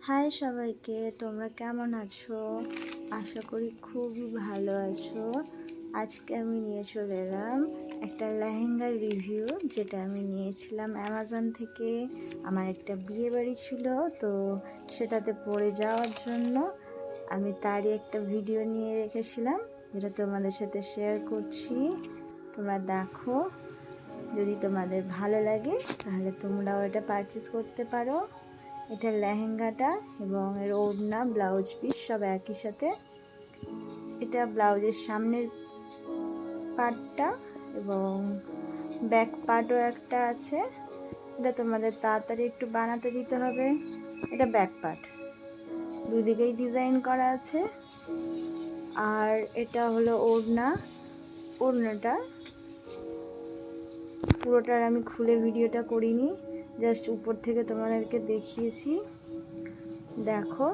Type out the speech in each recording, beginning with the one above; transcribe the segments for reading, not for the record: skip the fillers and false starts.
High সবাইকে, তোমরা কেমন আছো? আশা করি খুবই ভালো আছো। আজকে আমি নিয়ে চলে এলাম একটা লেহেঙ্গার রিভিউ, যেটা আমি নিয়েছিলাম অ্যামাজন থেকে। আমার একটা বিয়ে বাড়ি ছিল, তো সেটাতে পরে যাওয়ার জন্য আমি তারই একটা ভিডিও নিয়ে রেখেছিলাম, যেটা তোমাদের সাথে শেয়ার করছি। তোমরা দেখো, যদি তোমাদের ভালো লাগে তাহলে তোমরাও এটা পারচেস করতে পারো। এটা লেহেঙ্গাটা এবং এর ওড়না, ব্লাউজ পিস সব একই সাথে। এটা ব্লাউজের সামনের পার্টটা এবং ব্যাক পার্টও একটা আছে। এটা তোমাদের তাড়াতাড়ি একটু বানাতে দিতে হবে। এটা ব্যাক পার্ট, দুদিকেই ডিজাইন করা আছে। আর এটা হলো ওড়না। ওড়নাটা পুরোটার আমি খুলে ভিডিওটা করিনি, জাস্ট উপর থেকে তোমাদেরকে দেখিয়েছি। দেখো,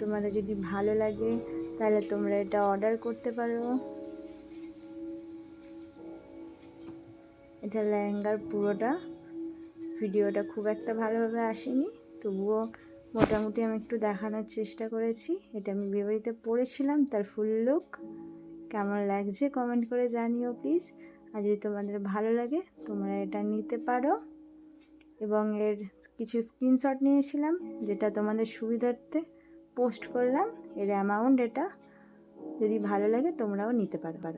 তোমাদের যদি ভালো লাগে তাহলে তোমরা এটা অর্ডার করতে পারো। এটা লেহেঙ্গার পুরোটা। ভিডিওটা খুব একটা ভালোভাবে আসেনি, তবুও মোটামুটি আমি একটু দেখানোর চেষ্টা করেছি। এটা আমি বিয়েবাড়িতে পরেছিলাম, তার ফুল লুক কেমন লাগছে কমেন্ট করে জানিও প্লিজ। আর যদি তোমাদের ভালো লাগে তোমরা এটা নিতে পারো। এবং এর কিছু স্ক্রিনশট নিয়েছিলাম, যেটা তোমাদের সুবিধার্থে পোস্ট করলাম। এর অ্যামাউন্ট এটা, যদি ভালো লাগে তোমরাও নিতে পারো।